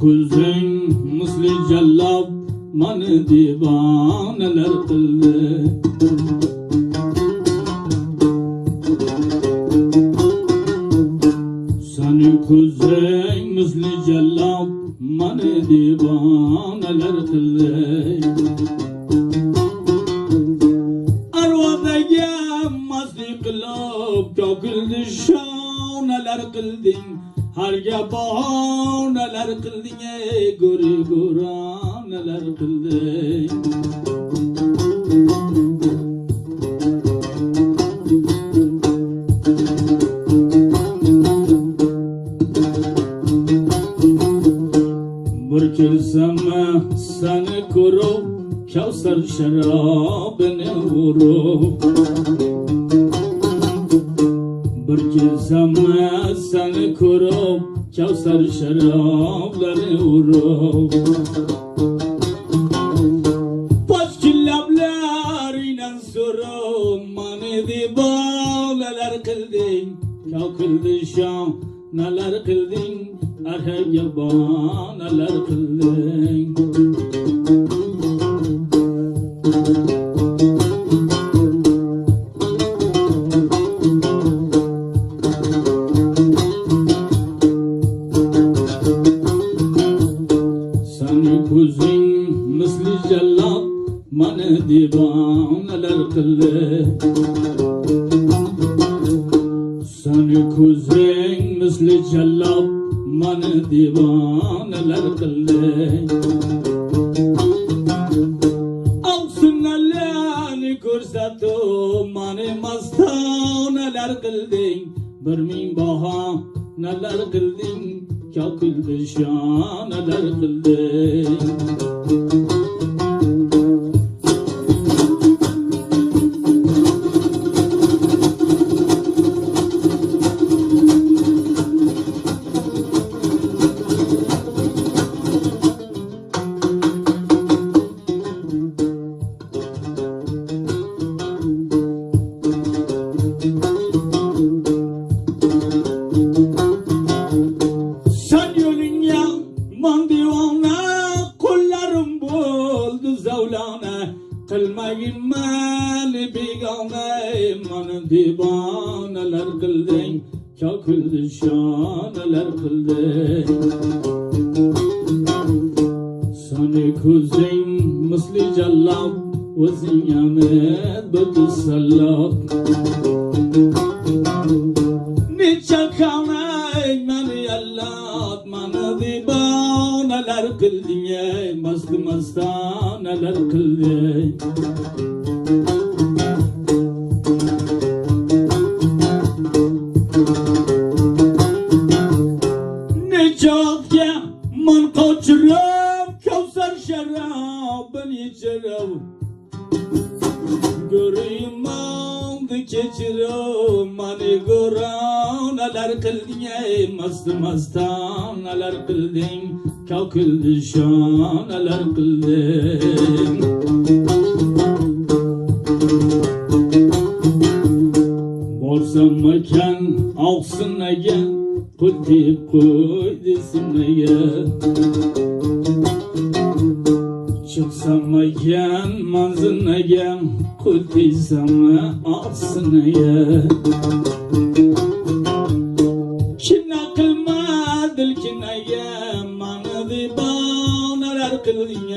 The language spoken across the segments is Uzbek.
ko'zing misli jallab mani divonalar qildi. Seni ko'zing misli jallab mani divonalar qildi. Arvodagi mastlik qilib to'kildi shonalar qilding. Harga bahonalar qilding, ey go'ri go'ronalar qilding. Bir kelsam seni ko'rib, Kavsar sharobini urib. Bir kelsam seni ko'rib, Kavsar sharoblarini urib. Pochki lablaringdan so'rab mani divonalar qilding. To'kildi shonalar qilding, arhaga bonalar qilding. Ko'zing misli jallab mani divonalar qildi. Seni ko'zing misli jallab mani divonalar qildi. Avsunalarni ko'rsatib mani mastonalar qilding. Bir ming bahonalar qilding, to'kildi shonalar qilding. Qilmagin mani begona, mani divonalar qilding. To'kildi shonalar qilding. Seni ko'zing misli jallab, o'zing amit bo'ti sallab. Necha qavnay mani yallab, mani divonalar qilding, ey mast mastonalar qilding. Nejotga man qochirib, Kavsar sharobini ichirib. Go'rimonni kechirib, mani go'ronalar qilding, ey mast mastonalar qilding. To'kildi shonalar qilding. Borsam ekan oqsinaga, qul deb qo'ydi sinaga. Chiqsam ekan manzilnaga, qul desam oqsinaga. Kina qilmadil kinaga, mani divonalar qilding,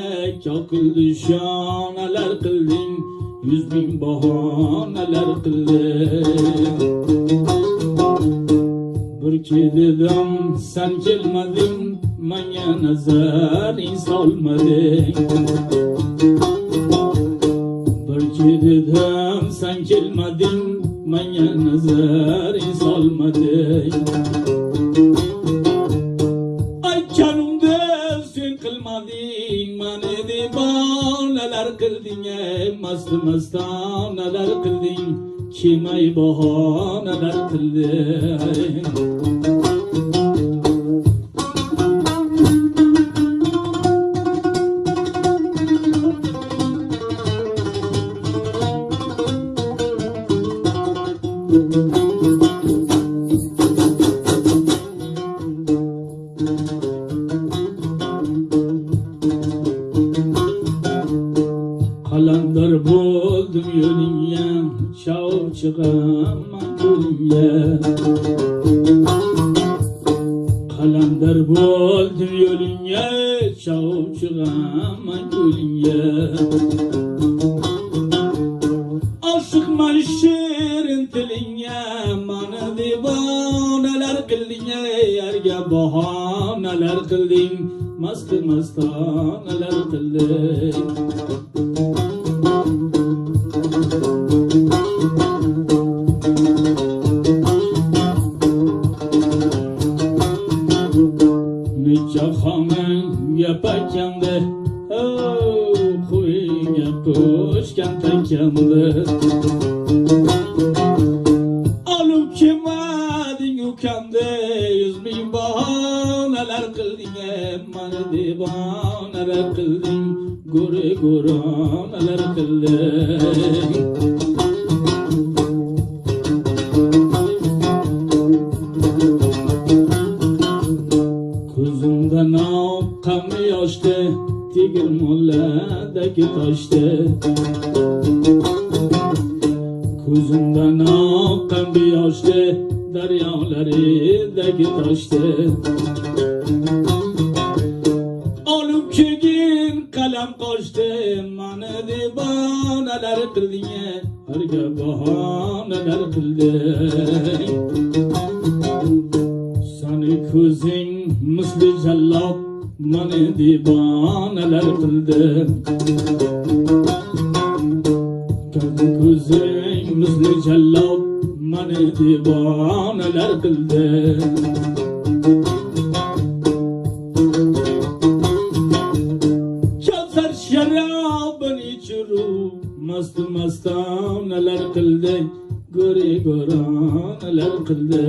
to'kildi shonalar qilding. 100,000 bahonalar qilding. Bir dedim sen kelmading, menga nazaring solmading. Bir dedim sen kelmading, menga nazaring solmading. Aytganimda sen qilmading, mani divonalar qilding, mast mastonalar qilding. Kimay bahonalar qilding. Çıktım yolunga, çavub çıgaman ko'lingga. Oshiqman shirin tilingga, mani devonalar qilding, yarga bahonalar qilding, mast mastonalar qilding. Nicahamın yapakende, kuyuya koşken tekende. Alıp kemadin yukende, 100.000 bahaneler kıldın, mani divaneler kıldın, gure gureneler kıldın. Kuzumdan oqqan yoshda, tegirmonlardagi toshda. Kuzumdan oqqan yoshda, daryolaridagi toshda. Olib kelgin qalam qoshda, mani devonalar qilding, harga bahonalar qilding. Sani ko'zing misli jallob, mani devonalar qildi. Ko'zing misli jallob, mani devonalar qildi. Kavsar sharobini ichirib, mast mastonalar qildi, go'ri go'ronalar qildi.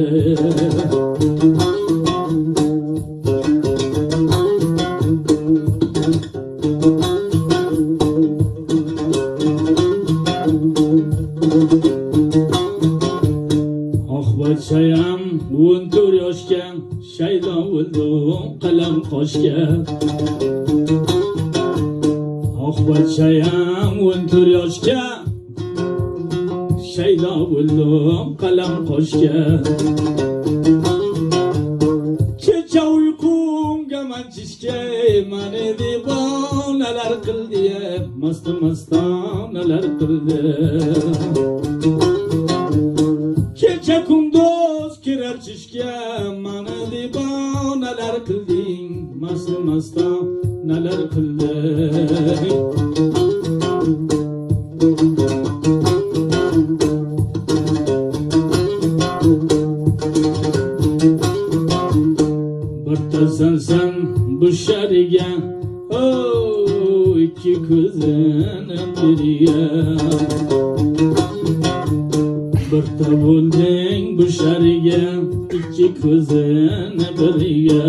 Bachayam 14 yoshga, shaydo bo'ldim qalam qoshga. Bachayam 14 yoshga, shaydo bo'ldim qalam qoshga. Kecha uyqumga manchishga, mani devonalar qildi, mast mastonalar qildi. Kecha kunduz kirar chishga, mani devonalar qilding, mast mastonalar qilding. Birtasansan bu shariga, ikki ko'zini biriga. Birta bo'lding bu shariga, ikki ko'zini biriga.